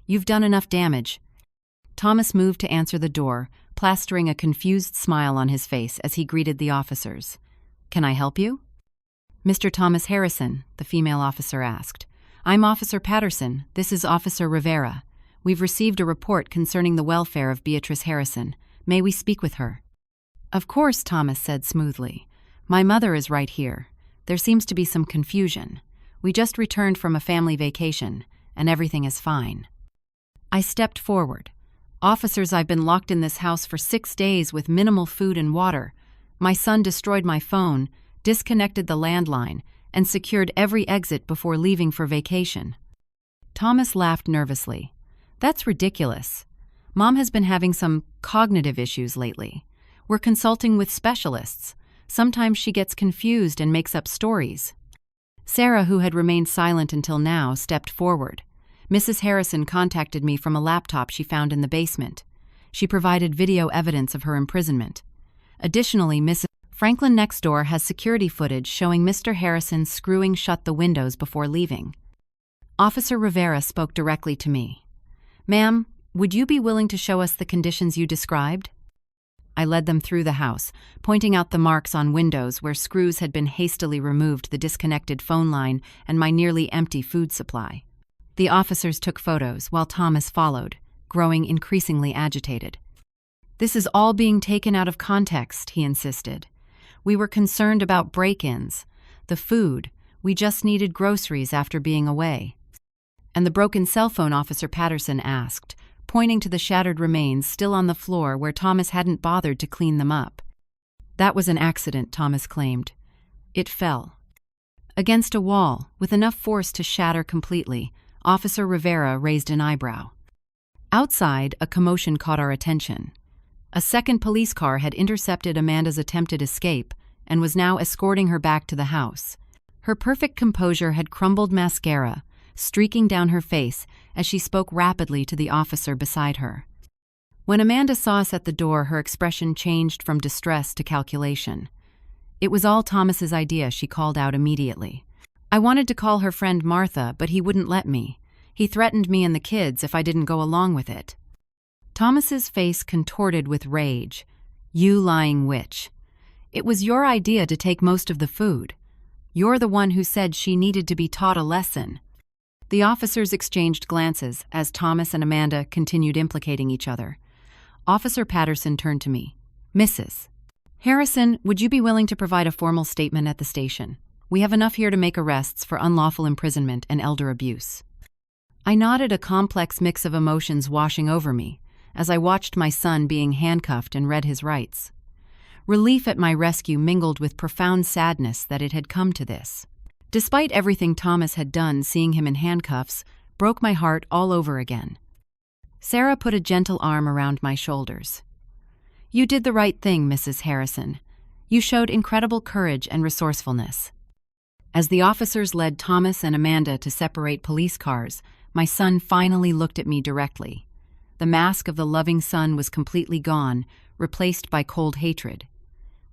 "You've done enough damage." Thomas moved to answer the door, plastering a confused smile on his face as he greeted the officers. "Can I help you?" "Mr. Thomas Harrison," the female officer asked. "I'm Officer Patterson. This is Officer Rivera. We've received a report concerning the welfare of Beatrice Harrison. May we speak with her?" "Of course," Thomas said smoothly. "My mother is right here. There seems to be some confusion. We just returned from a family vacation, and everything is fine." I stepped forward. "Officers, I've been locked in this house for 6 days with minimal food and water. My son destroyed my phone, disconnected the landline, and secured every exit before leaving for vacation." Thomas laughed nervously. "That's ridiculous. Mom has been having some cognitive issues lately. We're consulting with specialists. Sometimes she gets confused and makes up stories." Sarah, who had remained silent until now, stepped forward. "Mrs. Harrison contacted me from a laptop she found in the basement. She provided video evidence of her imprisonment. Additionally, Mrs. Franklin next door has security footage showing Mr. Harrison screwing shut the windows before leaving." Officer Rivera spoke directly to me. "Ma'am, would you be willing to show us the conditions you described?" I led them through the house, pointing out the marks on windows where screws had been hastily removed, the disconnected phone line, and my nearly empty food supply. The officers took photos, while Thomas followed, growing increasingly agitated. "This is all being taken out of context," he insisted. "We were concerned about break-ins. The food, we just needed groceries after being away." "And the broken cell phone?" Officer Patterson asked, pointing to the shattered remains still on the floor where Thomas hadn't bothered to clean them up. "That was an accident," Thomas claimed. "It fell against a wall, with enough force to shatter completely." Officer Rivera raised an eyebrow. Outside, a commotion caught our attention. A second police car had intercepted Amanda's attempted escape and was now escorting her back to the house. Her perfect composure had crumbled mascara, streaking down her face as she spoke rapidly to the officer beside her. When Amanda saw us at the door, her expression changed from distress to calculation. "It was all Thomas's idea," she called out immediately. "I wanted to call her friend Martha, but he wouldn't let me. He threatened me and the kids if I didn't go along with it." Thomas's face contorted with rage. "You lying witch. It was your idea to take most of the food. You're the one who said she needed to be taught a lesson." The officers exchanged glances as Thomas and Amanda continued implicating each other. Officer Patterson turned to me. "Mrs. Harrison, would you be willing to provide a formal statement at the station? We have enough here to make arrests for unlawful imprisonment and elder abuse." I nodded, a complex mix of emotions washing over me as I watched my son being handcuffed and read his rights. Relief at my rescue mingled with profound sadness that it had come to this. Despite everything Thomas had done, seeing him in handcuffs broke my heart all over again. Sarah put a gentle arm around my shoulders. "You did the right thing, Mrs. Harrison. You showed incredible courage and resourcefulness." As the officers led Thomas and Amanda to separate police cars, my son finally looked at me directly. The mask of the loving son was completely gone, replaced by cold hatred.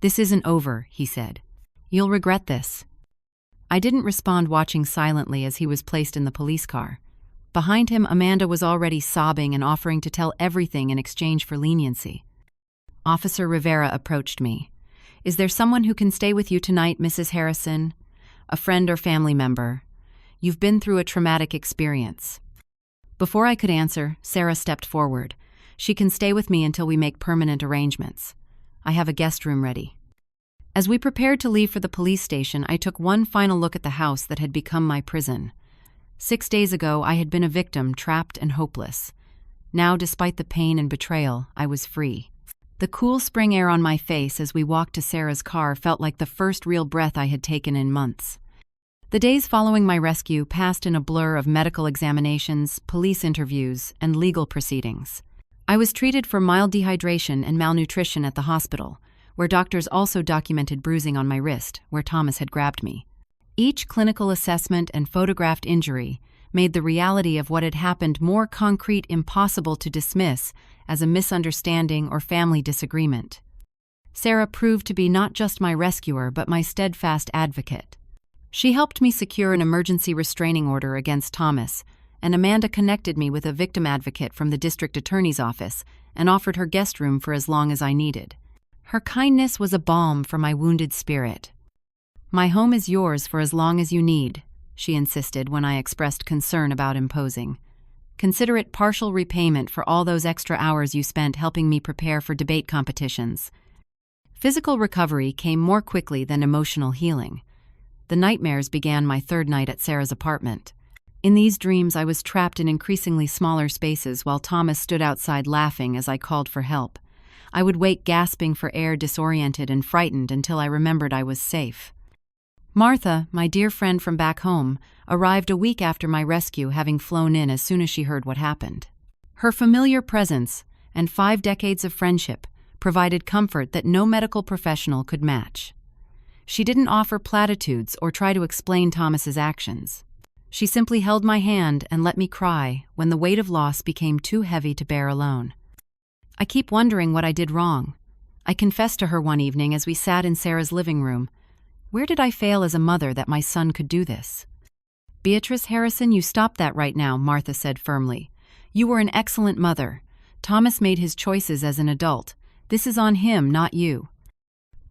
"This isn't over," he said. "You'll regret this." I didn't respond, watching silently as he was placed in the police car. Behind him, Amanda was already sobbing and offering to tell everything in exchange for leniency. Officer Rivera approached me. "Is there someone who can stay with you tonight, Mrs. Harrison? A friend or family member? You've been through a traumatic experience." Before I could answer, Sarah stepped forward. "She can stay with me until we make permanent arrangements. I have a guest room ready." As we prepared to leave for the police station, I took one final look at the house that had become my prison. 6 days ago, I had been a victim, trapped and hopeless. Now, despite the pain and betrayal, I was free. The cool spring air on my face as we walked to Sarah's car felt like the first real breath I had taken in months. The days following my rescue passed in a blur of medical examinations, police interviews, and legal proceedings. I was treated for mild dehydration and malnutrition at the hospital, where doctors also documented bruising on my wrist, where Thomas had grabbed me. Each clinical assessment and photographed injury made the reality of what had happened more concrete, impossible to dismiss as a misunderstanding or family disagreement. Sarah proved to be not just my rescuer but my steadfast advocate. She helped me secure an emergency restraining order against Thomas, and Amanda connected me with a victim advocate from the district attorney's office and offered her guest room for as long as I needed. Her kindness was a balm for my wounded spirit. "My home is yours for as long as you need," she insisted when I expressed concern about imposing. "Consider it partial repayment for all those extra hours you spent helping me prepare for debate competitions." Physical recovery came more quickly than emotional healing. The nightmares began my third night at Sarah's apartment. In these dreams, I was trapped in increasingly smaller spaces while Thomas stood outside laughing as I called for help. I would wake gasping for air, disoriented and frightened until I remembered I was safe. Martha, my dear friend from back home, arrived a week after my rescue, having flown in as soon as she heard what happened. Her familiar presence and 5 decades of friendship provided comfort that no medical professional could match. She didn't offer platitudes or try to explain Thomas's actions. She simply held my hand and let me cry when the weight of loss became too heavy to bear alone. "I keep wondering what I did wrong," I confessed to her one evening as we sat in Sarah's living room. "Where did I fail as a mother that my son could do this?" "Beatrice Harrison, you stop that right now," Martha said firmly. "You were an excellent mother. Thomas made his choices as an adult. This is on him, not you."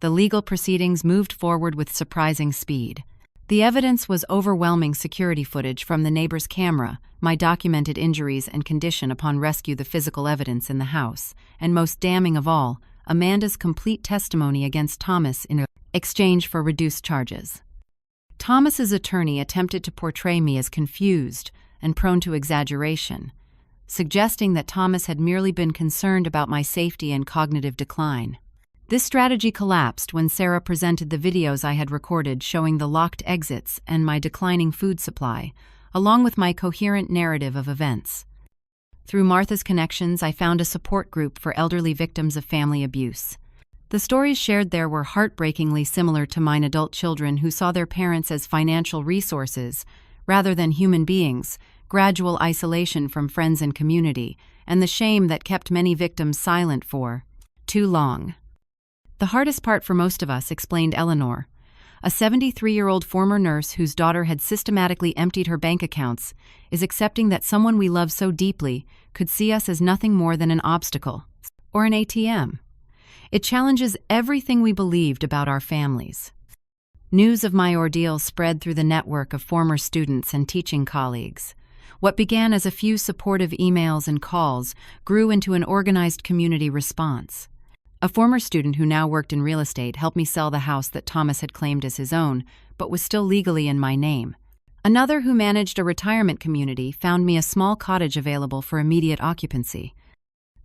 The legal proceedings moved forward with surprising speed. The evidence was overwhelming: security footage from the neighbor's camera, my documented injuries and condition upon rescue, the physical evidence in the house, and most damning of all, Amanda's complete testimony against Thomas in exchange for reduced charges. Thomas's attorney attempted to portray me as confused and prone to exaggeration, suggesting that Thomas had merely been concerned about my safety and cognitive decline. This strategy collapsed when Sarah presented the videos I had recorded showing the locked exits and my declining food supply, along with my coherent narrative of events. Through Martha's connections, I found a support group for elderly victims of family abuse. The stories shared there were heartbreakingly similar to mine: adult children who saw their parents as financial resources rather than human beings, gradual isolation from friends and community, and the shame that kept many victims silent for too long. "The hardest part for most of us," explained Eleanor, a 73-year-old former nurse whose daughter had systematically emptied her bank accounts, "is accepting that someone we love so deeply could see us as nothing more than an obstacle or an ATM. It challenges everything we believed about our families." News of my ordeal spread through the network of former students and teaching colleagues. What began as a few supportive emails and calls grew into an organized community response. A former student who now worked in real estate helped me sell the house that Thomas had claimed as his own, but was still legally in my name. Another who managed a retirement community found me a small cottage available for immediate occupancy.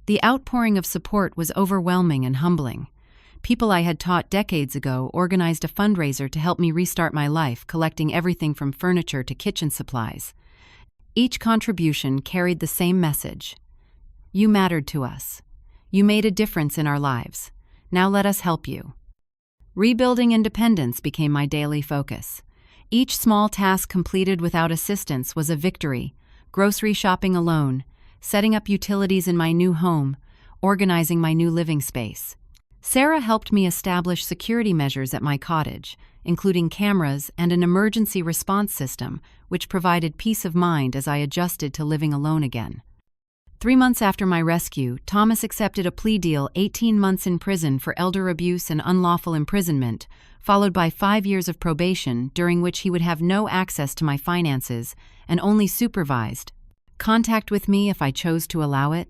The outpouring of support was overwhelming and humbling. People I had taught decades ago organized a fundraiser to help me restart my life, collecting everything from furniture to kitchen supplies. Each contribution carried the same message: "You mattered to us. You made a difference in our lives. Now let us help you." Rebuilding independence became my daily focus. Each small task completed without assistance was a victory: grocery shopping alone, setting up utilities in my new home, organizing my new living space. Sarah helped me establish security measures at my cottage, including cameras and an emergency response system, which provided peace of mind as I adjusted to living alone again. 3 months after my rescue, Thomas accepted a plea deal: 18 months in prison for elder abuse and unlawful imprisonment, followed by 5 years of probation, during which he would have no access to my finances and only supervised contact with me if I chose to allow it.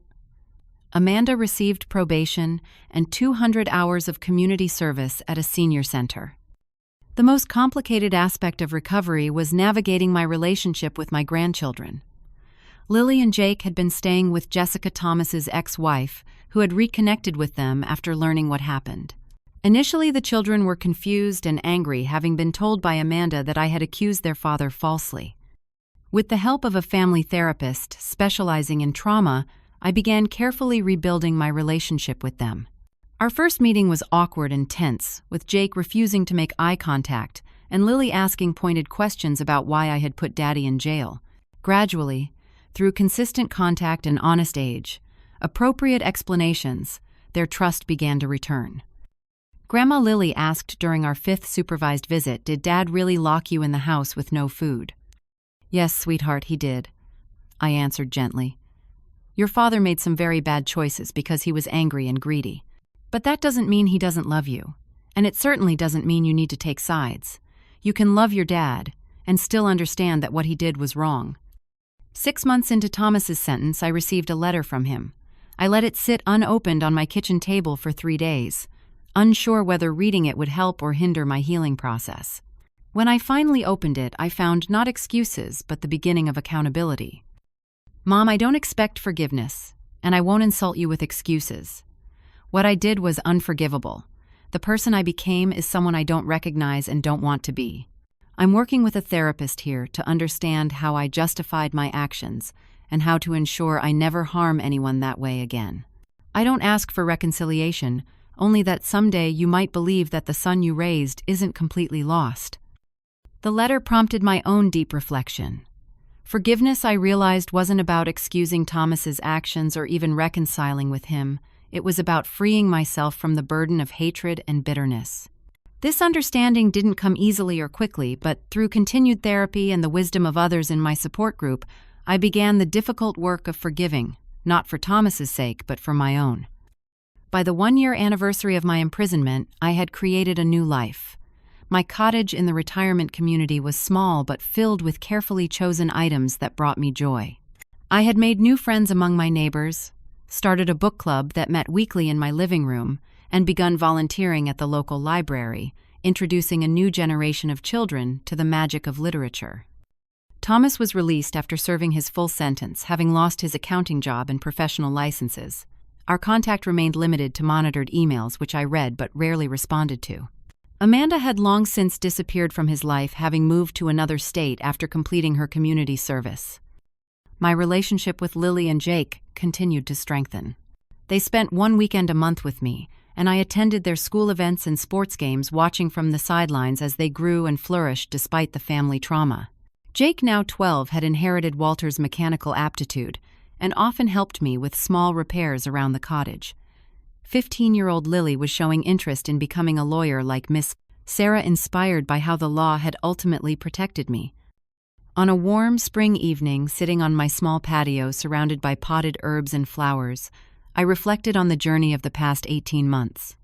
Amanda received probation and 200 hours of community service at a senior center. The most complicated aspect of recovery was navigating my relationship with my grandchildren. Lily and Jake had been staying with Jessica Thomas's ex-wife, who had reconnected with them after learning what happened. Initially, the children were confused and angry, having been told by Amanda that I had accused their father falsely. With the help of a family therapist specializing in trauma, I began carefully rebuilding my relationship with them. Our first meeting was awkward and tense, with Jake refusing to make eye contact and Lily asking pointed questions about why I had put Daddy in jail. Gradually, through consistent contact and honest appropriate explanations, their trust began to return. Grandma Lily asked during our 5th supervised visit, "Did Dad really lock you in the house with no food?" "Yes, sweetheart, he did," I answered gently. "Your father made some very bad choices because he was angry and greedy. But that doesn't mean he doesn't love you, and it certainly doesn't mean you need to take sides. You can love your dad and still understand that what he did was wrong." 6 months into Thomas's sentence, I received a letter from him. I let it sit unopened on my kitchen table for 3 days, unsure whether reading it would help or hinder my healing process. When I finally opened it, I found not excuses, but the beginning of accountability. "Mom, I don't expect forgiveness, and I won't insult you with excuses. What I did was unforgivable. The person I became is someone I don't recognize and don't want to be. I'm working with a therapist here to understand how I justified my actions and how to ensure I never harm anyone that way again. I don't ask for reconciliation, only that someday you might believe that the son you raised isn't completely lost." The letter prompted my own deep reflection. Forgiveness, I realized, wasn't about excusing Thomas's actions or even reconciling with him. It was about freeing myself from the burden of hatred and bitterness. This understanding didn't come easily or quickly, but through continued therapy and the wisdom of others in my support group, I began the difficult work of forgiving, not for Thomas's sake, but for my own. By the 1-year anniversary of my imprisonment, I had created a new life. My cottage in the retirement community was small but filled with carefully chosen items that brought me joy. I had made new friends among my neighbors, started a book club that met weekly in my living room, and begun volunteering at the local library, introducing a new generation of children to the magic of literature. Thomas was released after serving his full sentence, having lost his accounting job and professional licenses. Our contact remained limited to monitored emails, which I read but rarely responded to. Amanda had long since disappeared from his life, having moved to another state after completing her community service. My relationship with Lily and Jake continued to strengthen. They spent 1 weekend a month with me, and I attended their school events and sports games, watching from the sidelines as they grew and flourished despite the family trauma. Jake, now 12, had inherited Walter's mechanical aptitude and often helped me with small repairs around the cottage. 15-year-old Lily was showing interest in becoming a lawyer like Miss Sarah, inspired by how the law had ultimately protected me. On a warm spring evening, sitting on my small patio surrounded by potted herbs and flowers, I reflected on the journey of the past 18 months.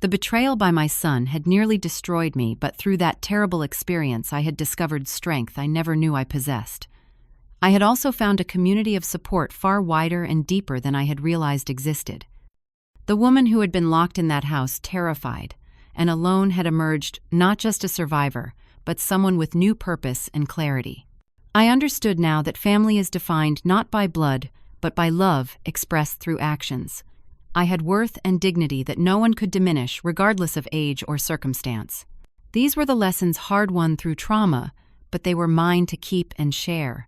The betrayal by my son had nearly destroyed me, but through that terrible experience I had discovered strength I never knew I possessed. I had also found a community of support far wider and deeper than I had realized existed. The woman who had been locked in that house, terrified and alone, had emerged not just a survivor, but someone with new purpose and clarity. I understood now that family is defined not by blood, but by love expressed through actions. I had worth and dignity that no one could diminish, regardless of age or circumstance. These were the lessons hard-won through trauma, but they were mine to keep and share.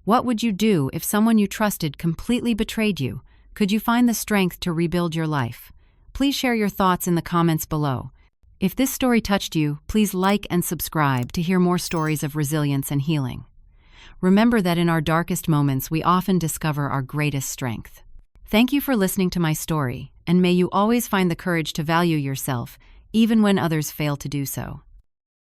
What would you do if someone you trusted completely betrayed you? Could you find the strength to rebuild your life? Please share your thoughts in the comments below. If this story touched you, please like and subscribe to hear more stories of resilience and healing. Remember that in our darkest moments, we often discover our greatest strength. Thank you for listening to my story, and may you always find the courage to value yourself, even when others fail to do so.